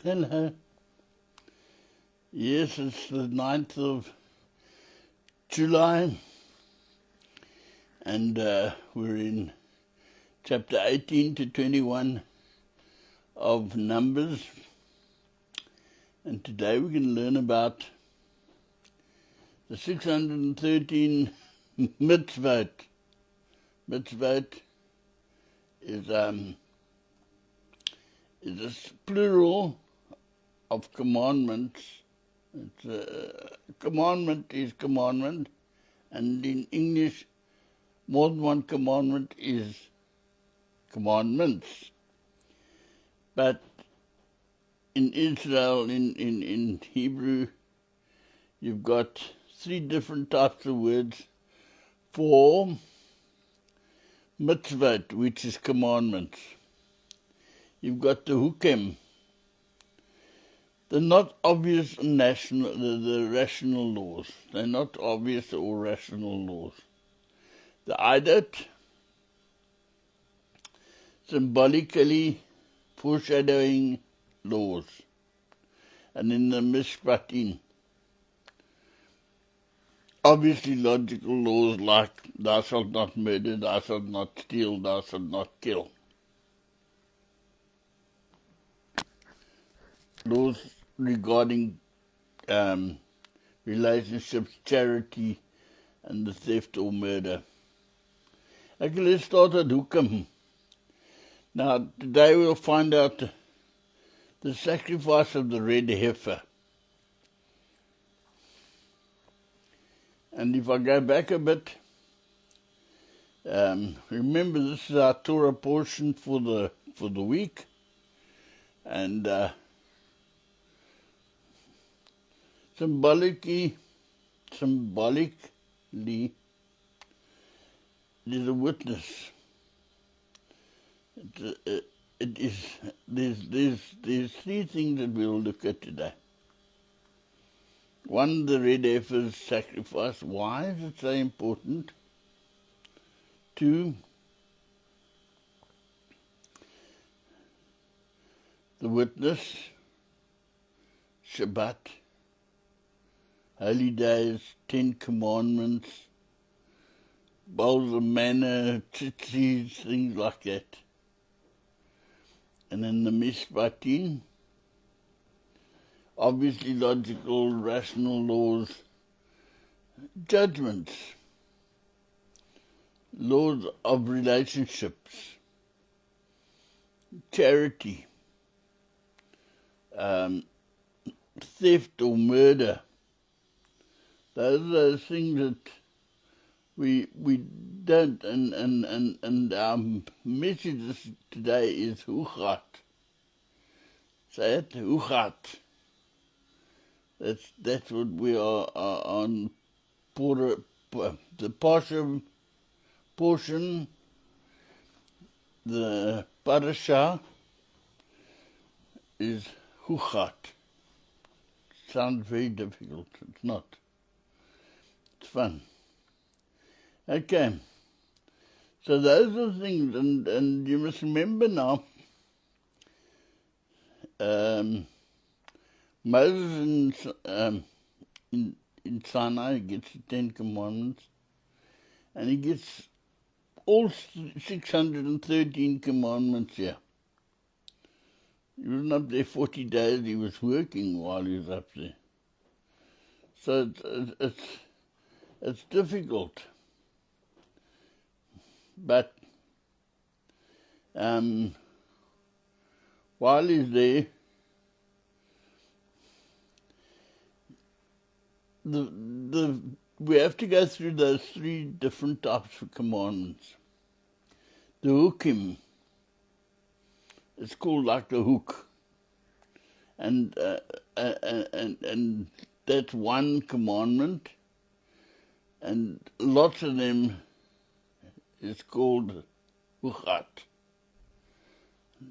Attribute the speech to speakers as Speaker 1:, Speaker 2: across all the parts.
Speaker 1: Hello. Yes, it's the 9th of July, and we're in chapter 18 to 21 of Numbers. And today we're going to learn about the 613 mitzvot. Mitzvot is a plural of commandments. Commandment is commandment, and in English, more than one commandment is commandments. But in Israel, in Hebrew, you've got three different types of words for mitzvot, which is commandments. You've got the hukim. They're not obvious the rational laws. They're not obvious or rational laws. The idat, symbolically foreshadowing laws. And in the mishpatim, obviously logical laws like thou shalt not murder, thou shalt not steal, thou shalt not kill. Laws regarding relationships, charity, and the theft or murder. Okay, let's start at hukum. Now, today we'll find out the sacrifice of the red heifer. And if I go back a bit, remember this is our Torah portion for the week, and symbolically, there's a witness. There's three things that we'll look at today. One, the red heifer's sacrifice. Why is it so important? Two, the witness, Shabbat, holy days, 10 commandments, bowls of manna, tzitzis, things like that. And then the mishpatim, obviously logical, rational laws, judgments, laws of relationships, charity, theft or murder. Those are those things that we don't, and our message today is huchat. Say it, huchat. That's what we are on. The Pasha portion, the parasha is huchat. Sounds very difficult. It's not. It's fun. Okay. So those are the things, and you must remember now, Moses in Sinai gets the 10 Commandments, and he gets all 613 commandments here. He wasn't up there 40 days, he was working while he was up there. So it's difficult. But while he's there, we have to go through those three different types of commandments. The hukim, it's called like a hook, and that's one commandment, and lots of them is called huchat.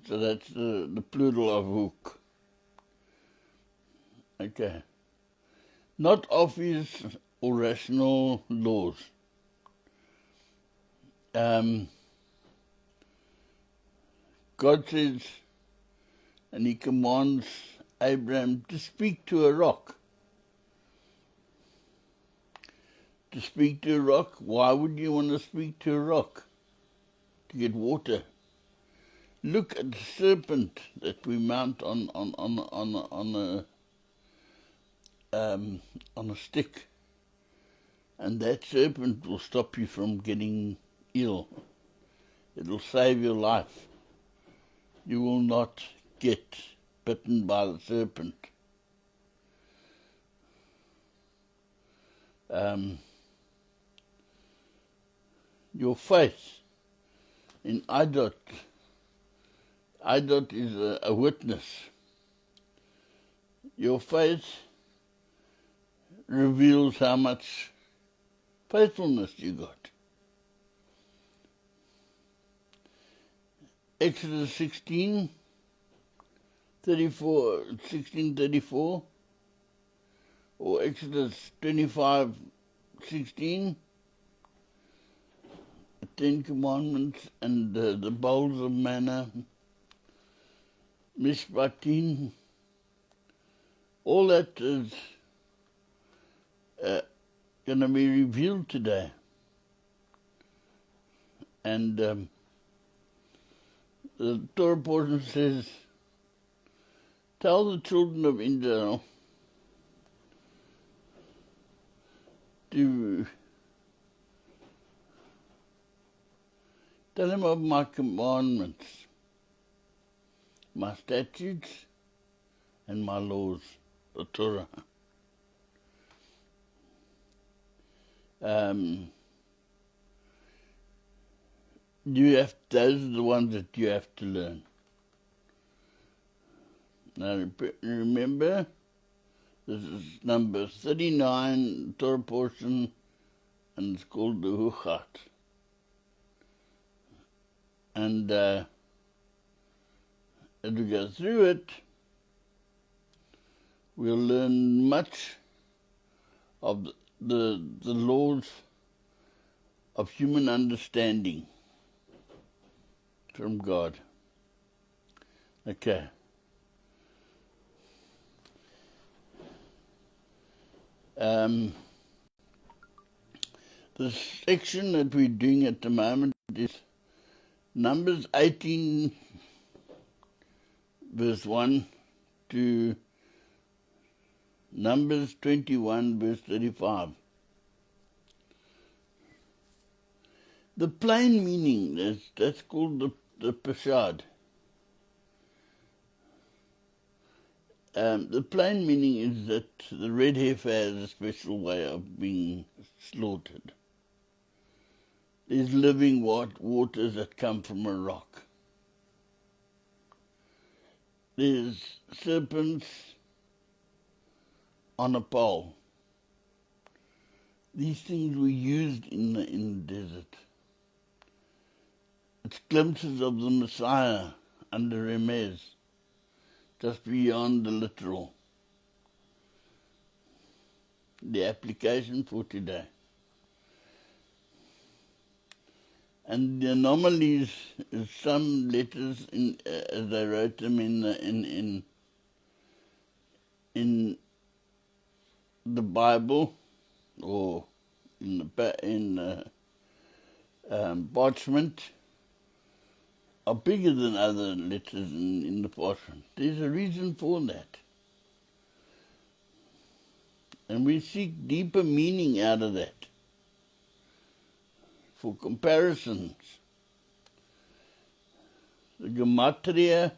Speaker 1: So that's the plural of hook. Okay. Not obvious or rational laws. God says, and he commands Abraham to speak to a rock. To speak to a rock? Why would you want to speak to a rock? To get water. Look at the serpent that we mount on a stick, and that serpent will stop you from getting ill. It'll save your life. You will not get bitten by the serpent. Your faith in Idot is a witness. Your faith reveals how much faithfulness you got. Exodus 16:34, or Exodus 25:16, the Ten Commandments and the bowls of manna, Mishpatim, all that is going to be revealed today. And the Torah portion says, tell the children of Israel to tell them of my commandments, my statutes, and my laws, the Torah. Those are the ones that you have to learn. Now remember, this is number 39, Torah portion, and it's called the Huchat. And as we go through it, we'll learn much of the laws of human understanding from God. Okay. The section that we're doing at the moment is Numbers 18, verse 1 to Numbers 21, verse 35. The plain meaning, that's called the Pashad. The plain meaning is that the red heifer has a special way of being slaughtered. There's living waters that come from a rock. There's serpents on a pole. These things were used in the desert. It's glimpses of the Messiah under Remez, just beyond the literal. The application for today. And the anomalies is some letters as I wrote them in the Bible, or in parchment, are bigger than other letters in the parchment. There's a reason for that. And we seek deeper meaning out of that. For comparisons, the Gematria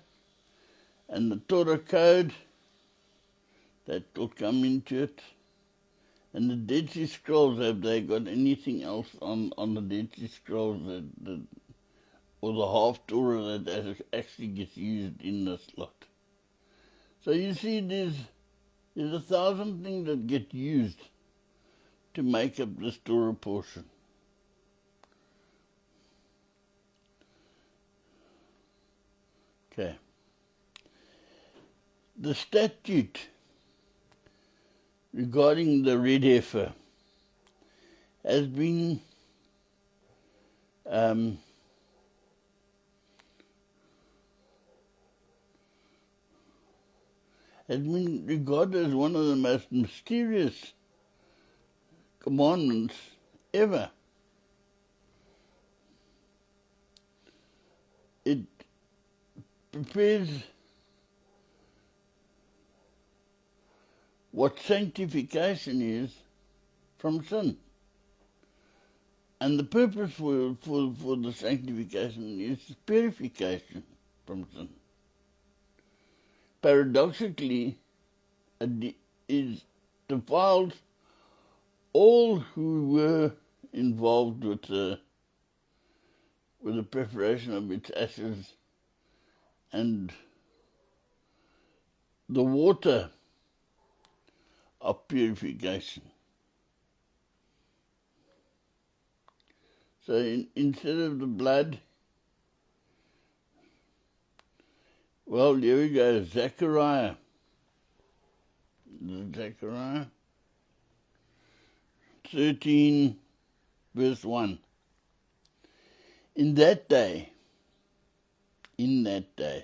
Speaker 1: and the Torah code, that will come into it. And the Dead Sea Scrolls, have they got anything else on the Dead Sea Scrolls or the half Torah that actually gets used in this lot? So you see, there's 1,000 things that get used to make up this Torah portion. Okay. The statute regarding the red heifer has been has been regarded as one of the most mysterious commandments ever. It prepares what sanctification is from sin. And the purpose for the sanctification is purification from sin. Paradoxically, it defiles all who were involved with the preparation of its ashes and the water of purification. So instead of the blood, well, here we go, Zechariah. Zechariah 13, verse 1. In that day, there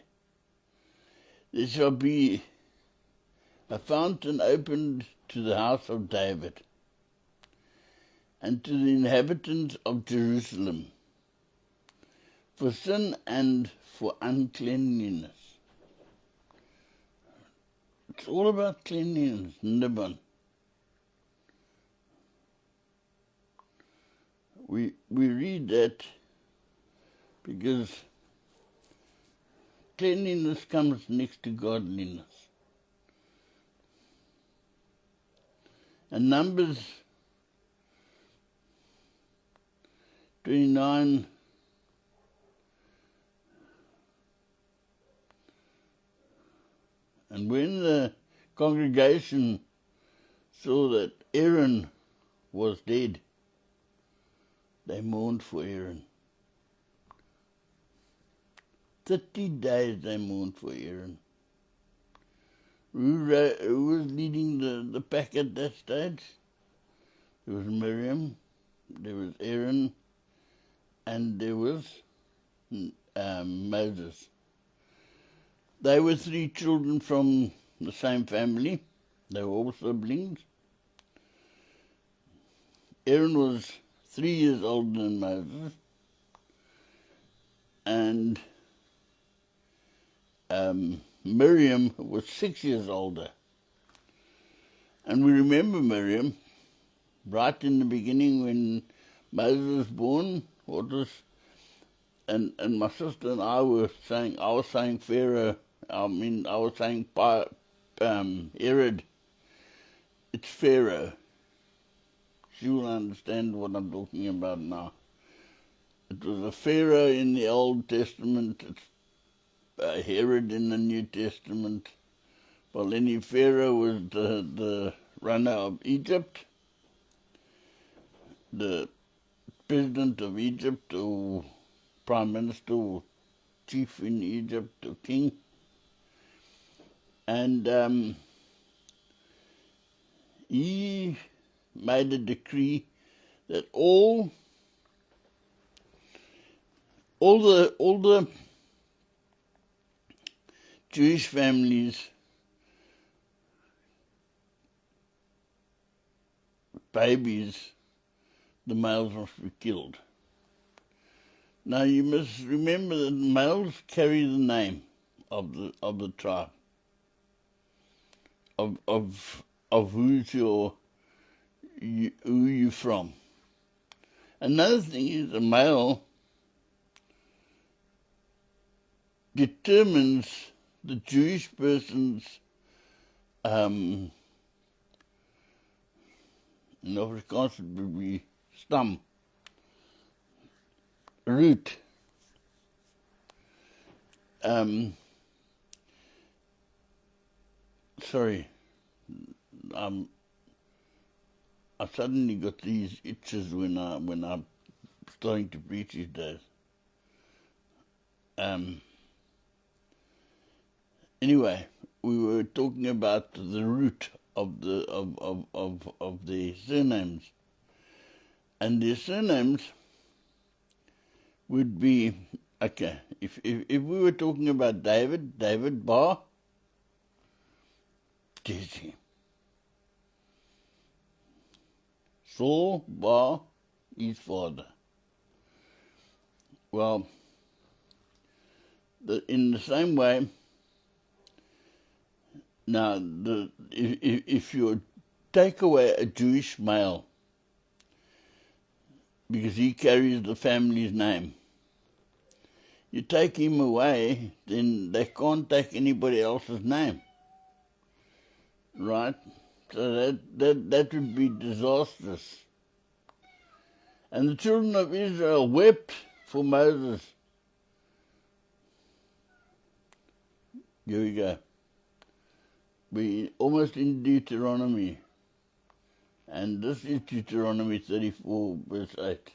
Speaker 1: shall be a fountain opened to the house of David and to the inhabitants of Jerusalem for sin and for uncleanliness. It's all about cleanliness, Nibbon. We read that because cleanliness comes next to godliness. And Numbers 29 and when the congregation saw that Aaron was dead, they mourned for Aaron. 30 days they mourned for Aaron. Who was leading the pack at that stage? There was Miriam, there was Aaron, and there was Moses. They were 3 children from the same family. They were all siblings. Aaron was 3 years older than Moses, and Miriam was 6 years older. And we remember Miriam right in the beginning when Moses was born. And my sister and I were saying, I was saying Pharaoh, I was saying Herod. It's Pharaoh. She will understand what I'm talking about now. It was a Pharaoh in the Old Testament. It's Herod in the New Testament. Well, any Pharaoh was the runner of Egypt, the president of Egypt, or prime minister, or chief in Egypt, or king. And he made a decree that all the Jewish families, babies, the males must be killed. Now you must remember that males carry the name of the tribe, of who's who you're from. Another thing is a male determines the Jewish person's in Afrikaans it would be stam, root. Sorry, I suddenly got these itches when I'm starting to preach these days. Anyway, we were talking about the root of the surnames, and the surnames would be okay. If we were talking about David Bar, Jesse. Saul bar his father. Well, in the same way, now, if you take away a Jewish male because he carries the family's name, you take him away, then they can't take anybody else's name, right? So that would be disastrous. And the children of Israel wept for Moses. Here we go. We're almost in Deuteronomy. And this is Deuteronomy 34, verse 8.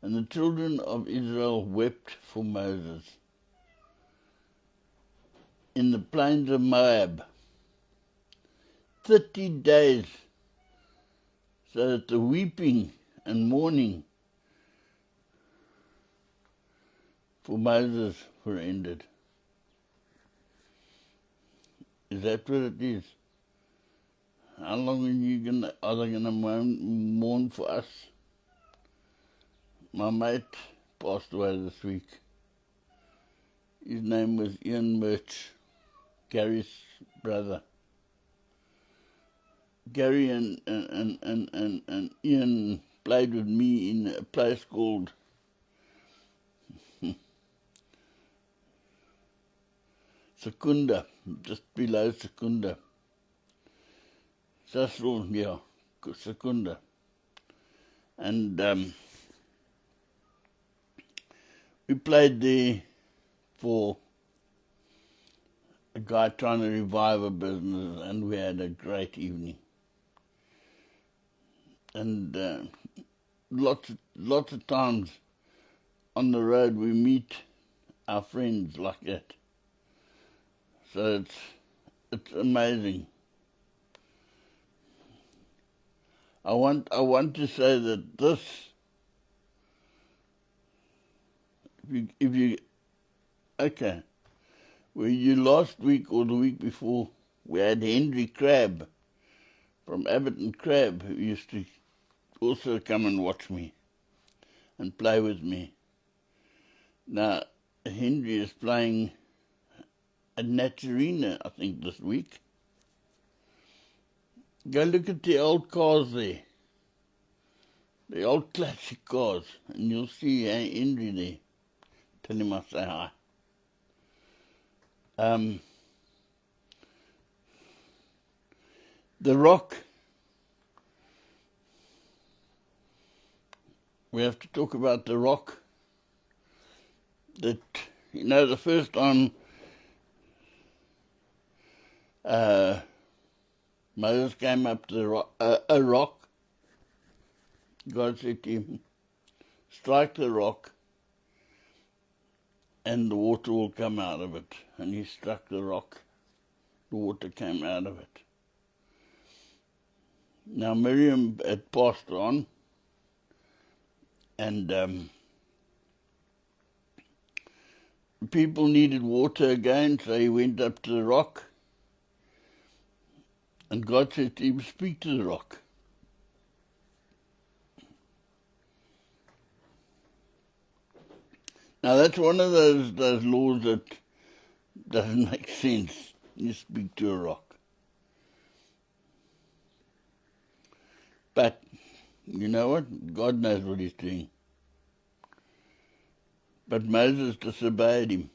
Speaker 1: And the children of Israel wept for Moses in the plains of Moab 30 days, so that the weeping and mourning for Moses were ended. Is that what it is? How long are they going to mourn for us? My mate passed away this week. His name was Ian Murch, Gerry's brother. Gerry and Ian played with me in a place called Secunda, just below Secunda. Sassel, yeah, Secunda. And we played there for a guy trying to revive a business, and we had a great evening. And lots of times on the road we meet our friends like that. So it's amazing. I want to say that this, if you okay, where you last week or the week before, we had Henry Crabb from Abbott Crabb, who used to also come and watch me and play with me. Now, Henry is playing at Naturina, I think, this week. Go look at the old cars there, the old classic cars, and you'll see Henry there. Tell him I say hi. The Rock. We have to talk about The Rock. That, the first time Moses came up to the rock, a rock, God said to him, strike the rock and the water will come out of it. And he struck the rock, the water came out of it. Now Miriam had passed on, and people needed water again, so he went up to the rock, and God said to him, speak to the rock. Now that's one of those laws that doesn't make sense. You speak to a rock. But you know what? God knows what he's doing. But Moses disobeyed him.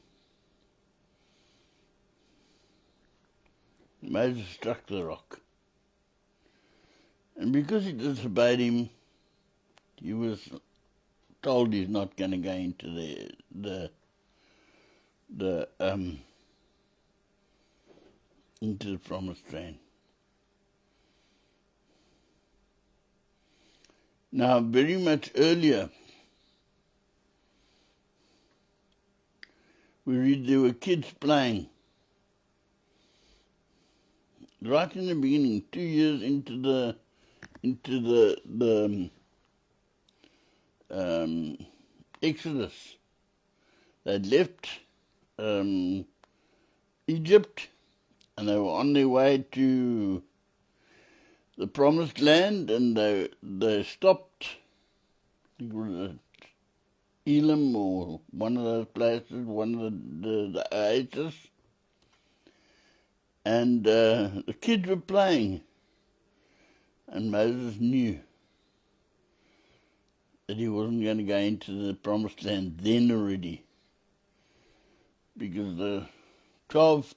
Speaker 1: Moses struck the rock. And because he disobeyed him, he was told he's not going to go into into the promised land. Now, very much earlier, we read there were kids playing. Right in the beginning, 2 years into the Exodus. They'd left Egypt, and they were on their way to the Promised Land, and they stopped. I think it was Elam or one of those places, one of the oasis, and the kids were playing, and Moses knew that he wasn't going to go into the Promised Land then already, because the 12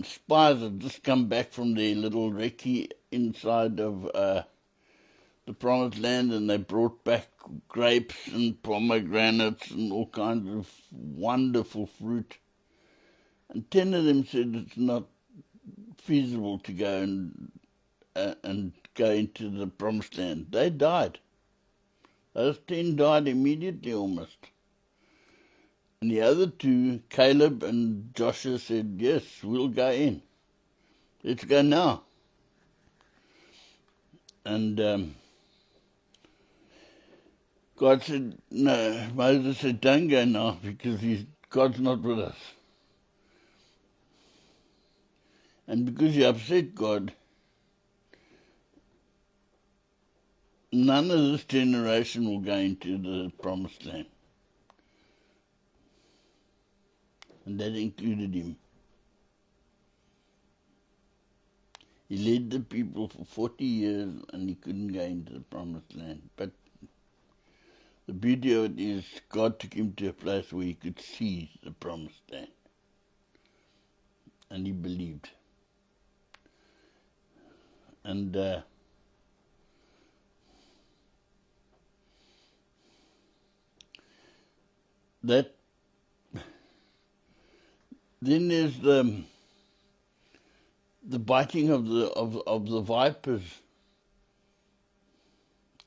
Speaker 1: spies had just come back from their little recce inside of the Promised Land, and they brought back grapes and pomegranates and all kinds of wonderful fruit. And 10 of them said it's not feasible to go and go into the Promised Land. They died. Those 10 died immediately almost. And the other 2, Caleb and Joshua, said, yes, we'll go in. Let's go now. And God said, no, Moses said, don't go now, because God's not with us. And because you upset God, none of this generation will go into the Promised Land. And that included him. He led the people for 40 years and he couldn't go into the Promised Land. But the beauty of it is God took him to a place where he could see the Promised Land. And he believed. And that then there's the biting of the vipers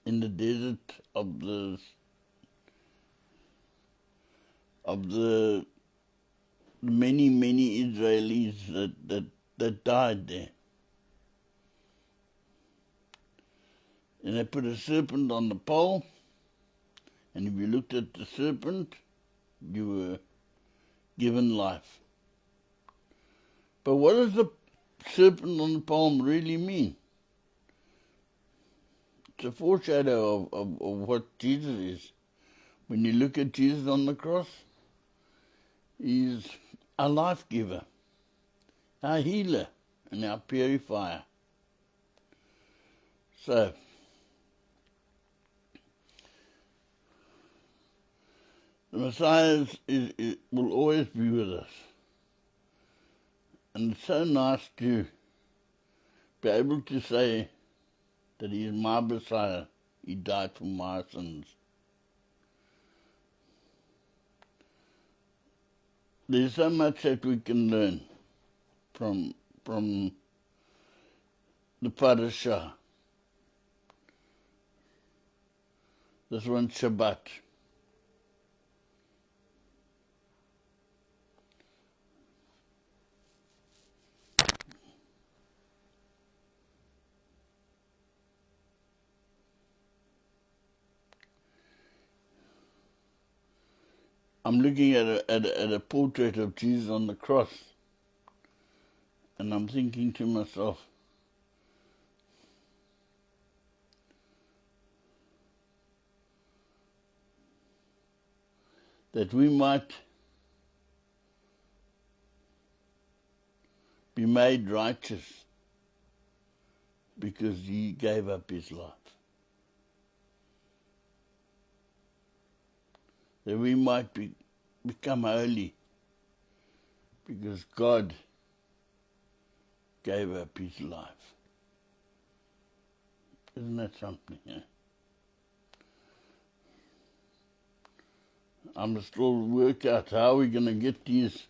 Speaker 1: in the desert of the many Israelis that died there. And they put a serpent on the pole, and if you looked at the serpent, you were given life. But what does the serpent on the pole really mean? It's a foreshadow of what Jesus is. When you look at Jesus on the cross, he's our life giver, our healer, and our purifier. So, the Messiah will always be with us. And it's so nice to be able to say that he is my Messiah. He died for my sins. There's so much that we can learn from the parasha. This one's Shabbat. I'm looking at a portrait of Jesus on the cross, and I'm thinking to myself, that we might be made righteous because he gave up his life. That we might become holy because God gave up his life. Isn't that something? Eh? I must still work out how we're going to get these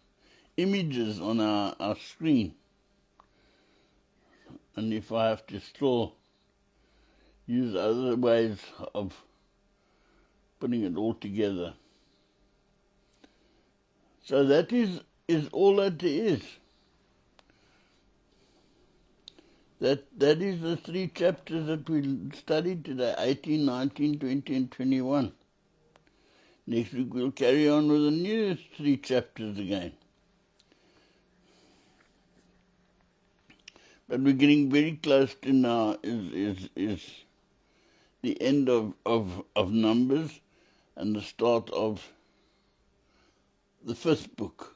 Speaker 1: images on our screen. And if I have to still use other ways of putting it all together. So that is all that there is. That is the 3 chapters that we studied today, 18, 19, 20 and 21. Next week we'll carry on with the new 3 chapters again. But we're getting very close to now is the end of Numbers and the start of the fifth book.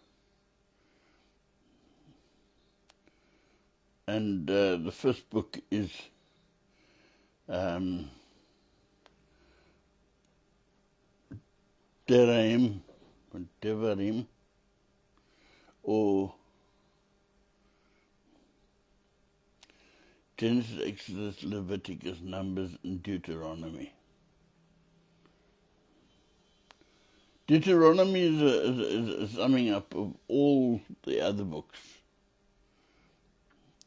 Speaker 1: And the fifth book is Devarim, or Genesis, Exodus, Leviticus, Numbers, and Deuteronomy. Deuteronomy is a summing up of all the other books.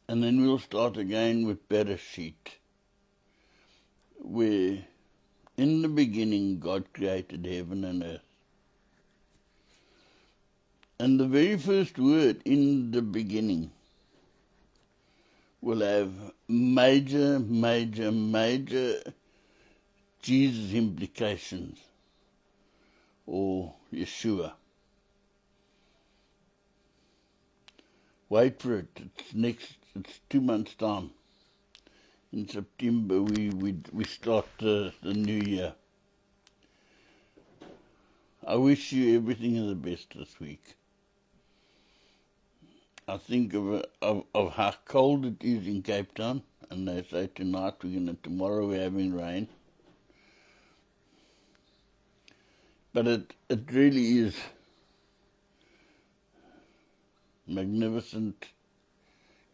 Speaker 1: And then we'll start again with Bereshit, where in the beginning God created heaven and earth. And the very first word, in the beginning, will have major Jesus implications, or Yeshua. Wait for it. It's 2 months' time. In September we start the new year. I wish you everything of the best this week. I think of how cold it is in Cape Town, and they say tomorrow we're having rain. But it really is magnificent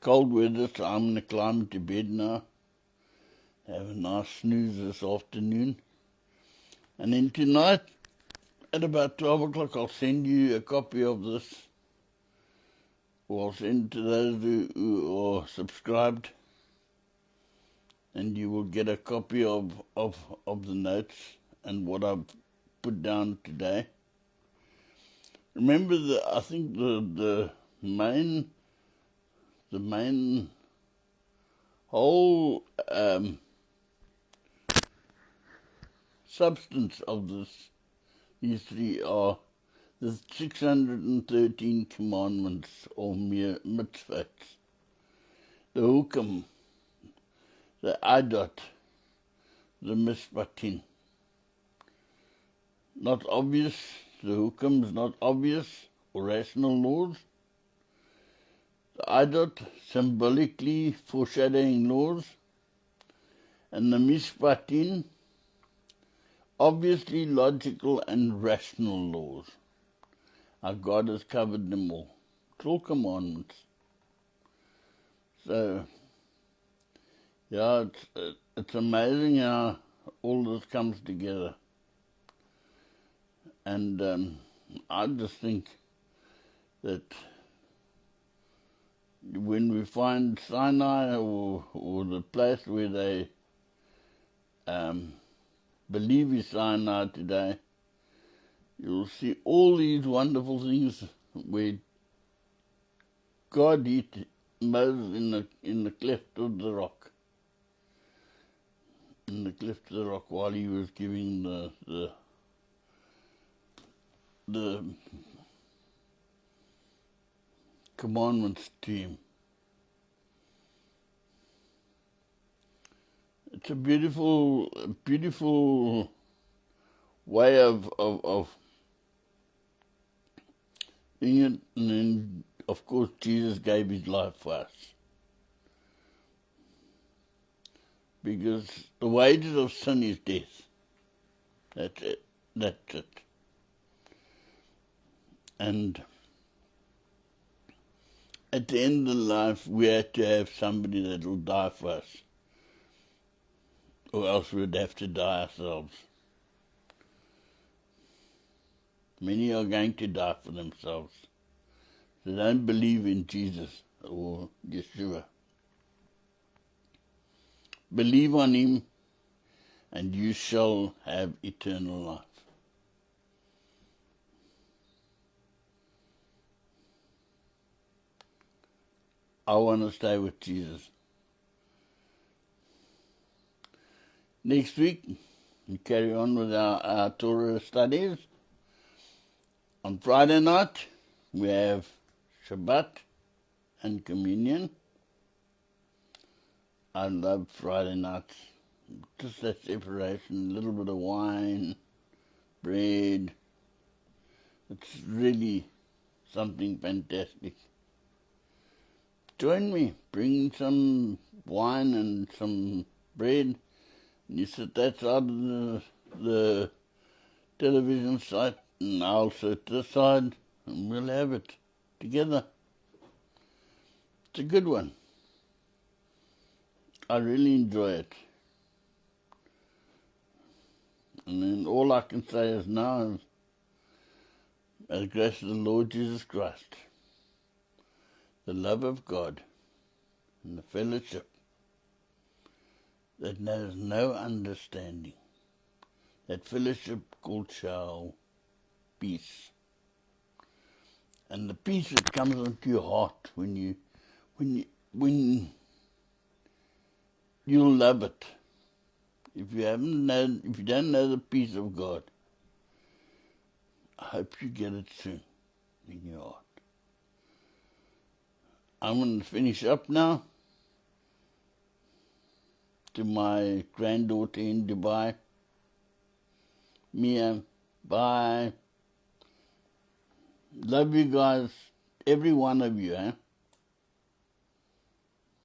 Speaker 1: cold weather, so I'm going to climb to bed now, have a nice snooze this afternoon, and then tonight at about 12 o'clock I'll send you a copy of this, or I'll send to those who are subscribed, and you will get a copy of the notes and what I've put down today. Remember, I think the main whole substance of these three are the 613 commandments, or mere mitzvahs, the hukum, the adot, the mishpatim. Not obvious, the hukum is not obvious or rational laws. The adot, symbolically foreshadowing laws. And the mishpatim, obviously logical and rational laws. Our God has covered them all. It's all commandments. So, yeah, it's amazing how all this comes together. And I just think that when we find Sinai, or the place where they believe is Sinai today, you'll see all these wonderful things where God hit Moses in the cleft of the rock. In the cleft of the rock, while he was giving the commandments to him. It's a beautiful way of doing it. And then, of course, Jesus gave his life for us. Because the wages of sin is death. That's it. And at the end of life, we have to have somebody that will die for us, or else we'd have to die ourselves. Many are going to die for themselves. They don't believe in Jesus or Yeshua. Believe on him, and you shall have eternal life. I want to stay with Jesus. Next week, we carry on with our Torah studies. On Friday night, we have Shabbat and communion. I love Friday nights. Just that separation, a little bit of wine, bread. It's really something fantastic. Join me. Bring some wine and some bread. You sit outside of the television set, and I'll sit this side, and we'll have it together. It's a good one. I really enjoy it. And then all I can say is now is, by the grace of the Lord Jesus Christ, the love of God, and the fellowship that knows no understanding, that fellowship called shall peace. And the peace that comes into your heart when you'll love it. If you don't know the peace of God, I hope you get it soon in your heart. I'm going to finish up now to my granddaughter in Dubai. Mia, bye. Love you guys, every one of you, eh?